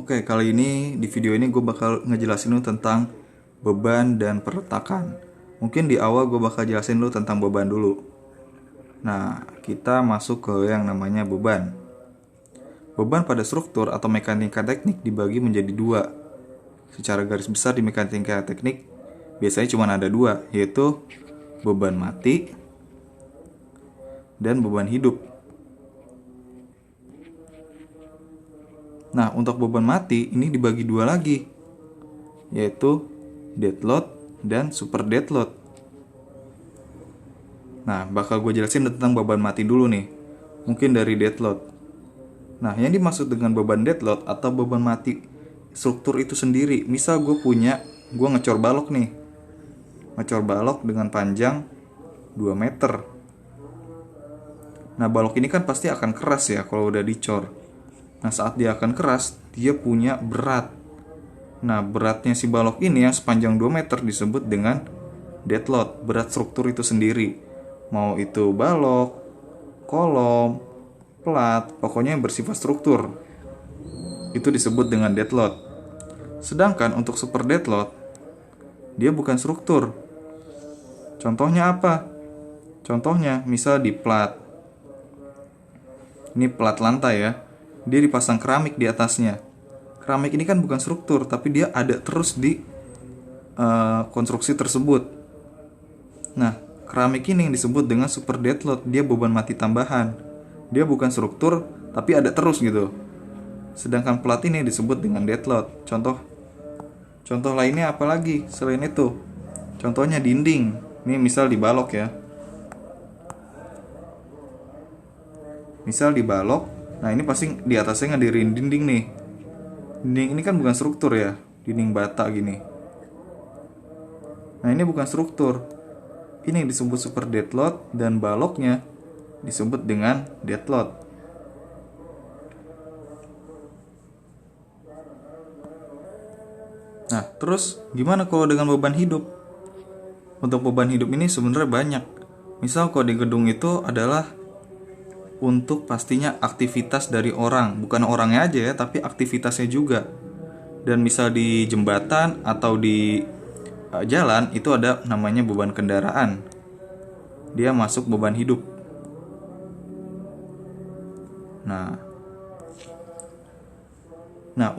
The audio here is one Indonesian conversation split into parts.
Oke, kali ini di video ini gue bakal ngejelasin lu tentang beban dan perletakan. Mungkin di awal gue bakal jelasin lu tentang beban dulu. Nah, kita masuk ke yang namanya beban. Beban pada struktur atau mekanika teknik dibagi menjadi dua. Secara garis besar di mekanika teknik biasanya cuma ada dua, yaitu beban mati dan beban hidup. Nah, untuk beban mati ini dibagi dua lagi, yaitu dead load dan super dead load. Nah, bakal gue jelasin tentang beban mati dulu nih. Mungkin dari dead load. Nah, yang dimaksud dengan beban dead load atau beban mati struktur itu sendiri. Misal gue ngecor balok nih. Ngecor balok dengan panjang 2 meter. Nah, balok ini kan pasti akan keras ya kalau udah dicor. Nah, saat dia akan keras, dia punya berat. Nah, beratnya si balok ini yang sepanjang 2 meter disebut dengan dead load, berat struktur itu sendiri. Mau itu balok, kolom, plat, pokoknya yang bersifat struktur. Itu disebut dengan dead load. Sedangkan untuk super dead load, dia bukan struktur. Contohnya apa? Contohnya, misal di plat. Ini plat lantai ya. Dia dipasang keramik di atasnya. Keramik ini kan bukan struktur, tapi dia ada terus di konstruksi tersebut. Nah, keramik ini yang disebut dengan super dead load. Dia beban mati tambahan. Dia bukan struktur, tapi ada terus gitu. Sedangkan plat ini disebut dengan dead load. Contoh lainnya apa lagi selain itu? Contohnya dinding. Ini misal di balok ya. Misal di balok. Nah, ini pasti di atasnya ngadirin dinding nih. Dinding ini kan bukan struktur ya. Dinding bata gini. Nah, ini bukan struktur. Ini disebut super dead load dan baloknya disebut dengan dead load. Nah, terus gimana kalau dengan beban hidup? Untuk beban hidup ini sebenarnya banyak. Misal kalau di gedung itu adalah untuk pastinya aktivitas dari orang, bukan orangnya aja ya, tapi aktivitasnya juga. Dan misal di jembatan atau di jalan itu ada namanya beban kendaraan. Dia masuk beban hidup. Nah,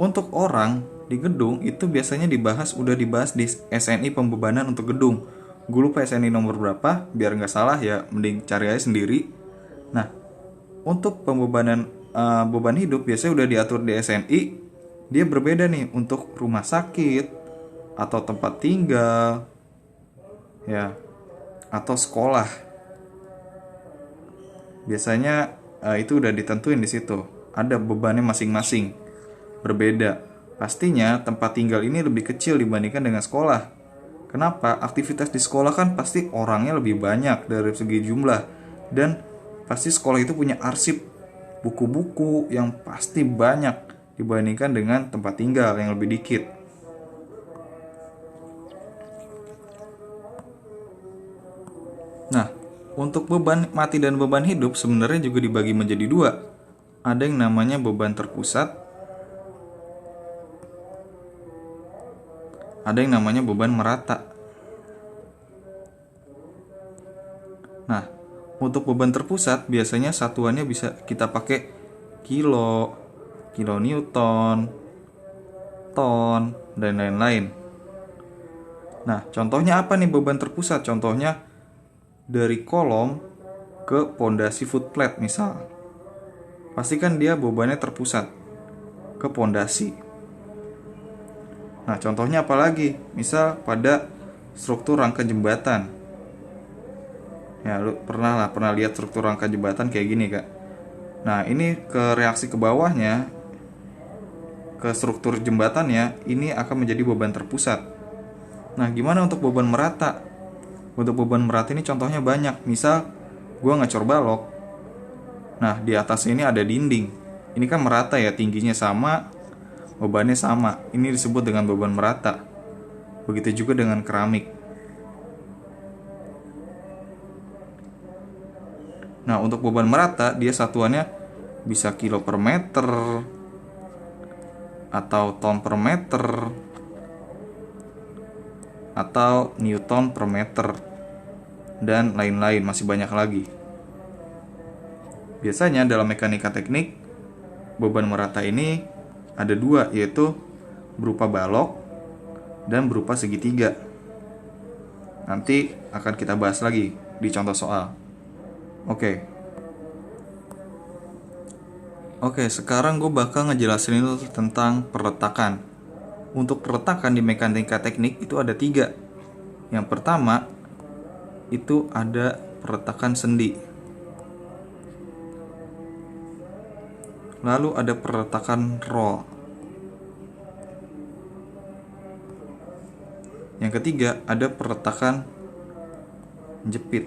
untuk orang di gedung itu biasanya udah dibahas di SNI pembebanan untuk gedung. Gue lupa SNI nomor berapa, biar nggak salah ya, mending cari aja sendiri. Nah, untuk pembebanan beban hidup biasanya udah diatur di SNI. Dia berbeda nih untuk rumah sakit atau tempat tinggal, ya, atau sekolah. Biasanya itu udah ditentuin di situ. Ada bebannya masing-masing, berbeda. Pastinya tempat tinggal ini lebih kecil dibandingkan dengan sekolah. Kenapa? Aktivitas di sekolah kan pasti orangnya lebih banyak dari segi jumlah. Dan pasti sekolah itu punya arsip buku-buku yang pasti banyak dibandingkan dengan tempat tinggal yang lebih dikit. Nah, untuk beban mati dan beban hidup sebenarnya juga dibagi menjadi dua. Ada yang namanya beban terpusat, ada yang namanya beban merata. Nah, untuk beban terpusat biasanya satuannya bisa kita pakai kilo newton, ton, dan lain-lain. Nah, contohnya apa nih beban terpusat? Contohnya dari kolom ke pondasi footplate misal. Pastikan dia bebannya terpusat ke pondasi. Nah, contohnya apa lagi? Misal pada struktur rangka jembatan. Ya, lu pernah lihat struktur rangka jembatan kayak gini, Kak. Nah, ini ke reaksi ke bawahnya, ke struktur jembatannya, ini akan menjadi beban terpusat. Nah, gimana untuk beban merata? Untuk beban merata ini contohnya banyak. Misal, gue ngecor balok. Nah, di atasnya ini ada dinding. Ini kan merata ya, tingginya sama, bebannya sama. Ini disebut dengan beban merata. Begitu juga dengan keramik. Nah, untuk beban merata, dia satuannya bisa kilo per meter, atau ton per meter, atau newton per meter, dan lain-lain, masih banyak lagi. Biasanya dalam mekanika teknik, beban merata ini ada dua, yaitu berupa balok dan berupa segitiga. Nanti akan kita bahas lagi di contoh soal. Oke, sekarang gue bakal ngejelasin itu tentang perletakan. Untuk perletakan di mekanika teknik itu ada 3. Yang pertama, itu ada perletakan sendi. Lalu ada perletakan roll. Yang ketiga, ada perletakan jepit.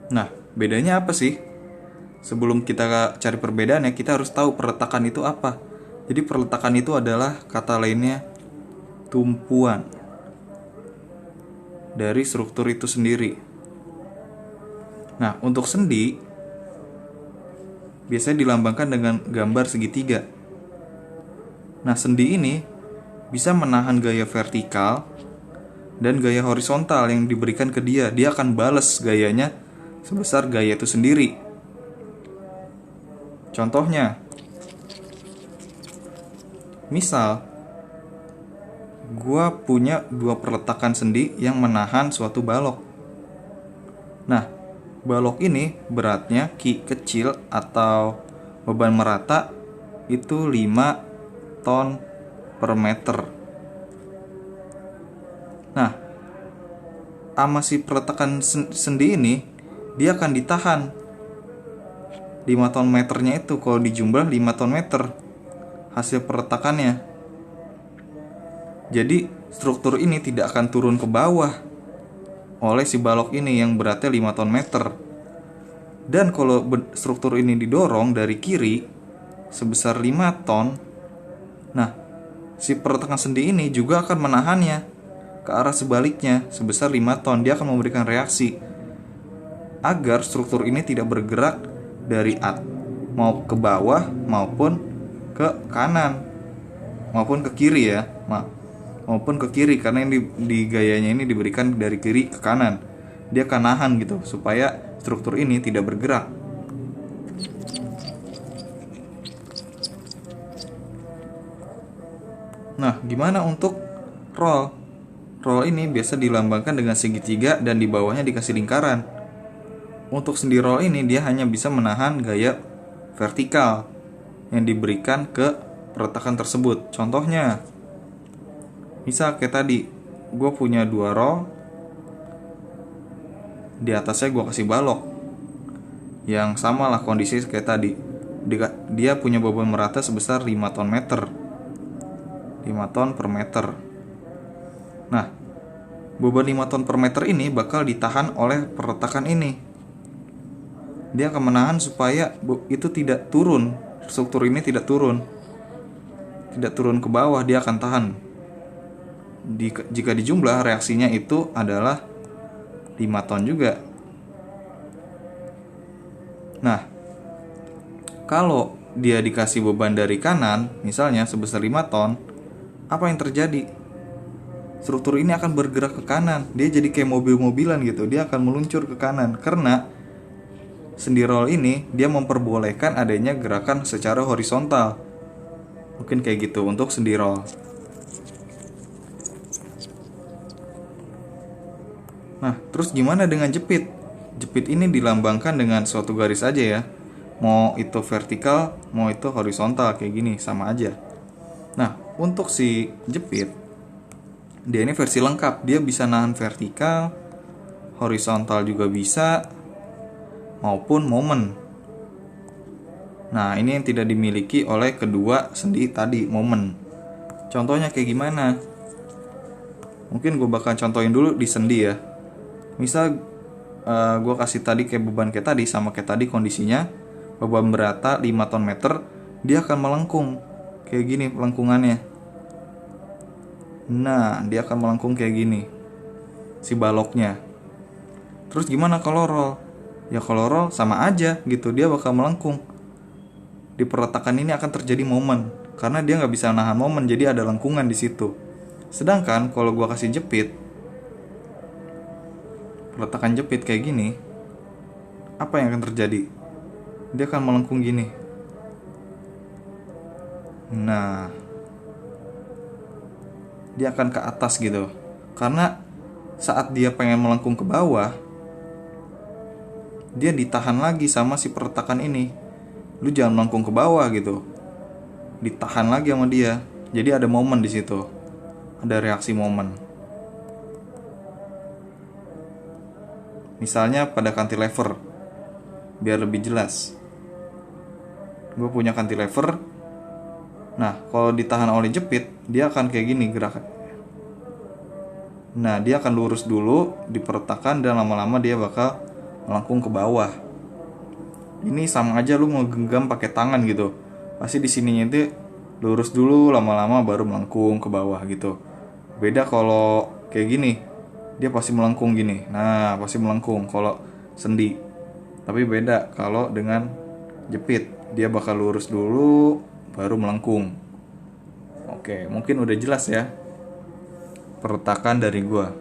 Nah, bedanya apa sih? Sebelum kita cari perbedaannya, kita harus tahu perletakan itu apa. Jadi perletakan itu adalah kata lainnya tumpuan dari struktur itu sendiri. Nah, untuk sendi biasanya dilambangkan dengan gambar segitiga. Nah, sendi ini bisa menahan gaya vertikal dan gaya horizontal yang diberikan ke dia. Dia akan balas gayanya sebesar gaya itu sendiri. Contohnya, misal gua punya 2 perletakan sendi yang menahan suatu balok. Nah, balok ini beratnya kecil atau beban merata itu 5 ton per meter. Nah, sama si perletakan sendi ini, dia akan ditahan 5 ton meternya itu. Kalau dijumlah 5 ton meter hasil perletakannya. Jadi struktur ini tidak akan turun ke bawah oleh si balok ini yang beratnya 5 ton meter. Dan kalau struktur ini didorong dari kiri sebesar 5 ton, nah si perletakan sendi ini juga akan menahannya ke arah sebaliknya sebesar 5 ton. Dia akan memberikan reaksi agar struktur ini tidak bergerak dari mau ke bawah maupun ke kanan maupun ke kiri ya, maupun ke kiri, karena ini di gayanya ini diberikan dari kiri ke kanan. Dia akan nahan gitu supaya struktur ini tidak bergerak. Nah, gimana untuk roll? Roll ini biasa dilambangkan dengan segitiga dan di bawahnya dikasih lingkaran. Untuk sendi roll ini dia hanya bisa menahan gaya vertikal yang diberikan ke perletakan tersebut. Contohnya, misal kayak tadi, gue punya 2 roll, di atasnya gue kasih balok yang sama lah kondisi kayak tadi. Dia punya beban merata sebesar 5 ton meter, 5 ton per meter. Nah, beban 5 ton per meter ini bakal ditahan oleh perletakan ini. Dia akan menahan supaya itu tidak turun, struktur ini tidak turun ke bawah. Dia akan tahan. Jika dijumlah, reaksinya itu adalah 5 ton juga. Nah, kalau dia dikasih beban dari kanan, misalnya sebesar 5 ton, apa yang terjadi? Struktur ini akan bergerak ke kanan. Dia jadi kayak mobil-mobilan gitu. Dia akan meluncur ke kanan karena sendi roll ini dia memperbolehkan adanya gerakan secara horizontal. Mungkin kayak gitu untuk sendi roll. Nah, terus gimana dengan jepit? Jepit ini dilambangkan dengan suatu garis aja ya. Mau itu vertikal, mau itu horizontal, kayak gini, sama aja. Nah, untuk si jepit, dia ini versi lengkap. Dia bisa nahan vertikal, horizontal juga bisa, maupun momen. Nah, ini yang tidak dimiliki oleh kedua sendi tadi, momen. Contohnya kayak gimana? Mungkin gue bakal contohin dulu di sendi ya. Misal gue kasih tadi kayak beban kayak tadi, sama kayak tadi kondisinya. Beban berata 5 ton meter, dia akan melengkung kayak gini melengkungannya. Nah, dia akan melengkung kayak gini si baloknya. Terus gimana kalau roll? Ya kalau roll sama aja gitu, dia bakal melengkung. Di perletakan ini akan terjadi momen, karena dia nggak bisa nahan momen, jadi ada lengkungan di situ. Sedangkan kalau gua kasih jepit, peletakan jepit kayak gini, apa yang akan terjadi? Dia akan melengkung gini. Nah, dia akan ke atas gitu. Karena saat dia pengen melengkung ke bawah, dia ditahan lagi sama si perletakan ini. Lu jangan melengkung ke bawah gitu. Ditahan lagi sama dia. Jadi ada momen di situ. Ada reaksi momen. Misalnya pada cantilever. Biar lebih jelas. Gue punya cantilever. Nah, kalau ditahan oleh jepit, dia akan kayak gini gerakan. Nah, dia akan lurus dulu di perletakan dan lama-lama dia bakal melengkung ke bawah. Ini sama aja lu ngegenggam pakai tangan gitu. Pasti di sininya itu lurus dulu, lama-lama baru melengkung ke bawah gitu. Beda kalau kayak gini, dia pasti melengkung gini. Nah, pasti melengkung kalau sendi. Tapi beda kalau dengan jepit, dia bakal lurus dulu baru melengkung. Oke, mungkin udah jelas ya perletakan dari gua.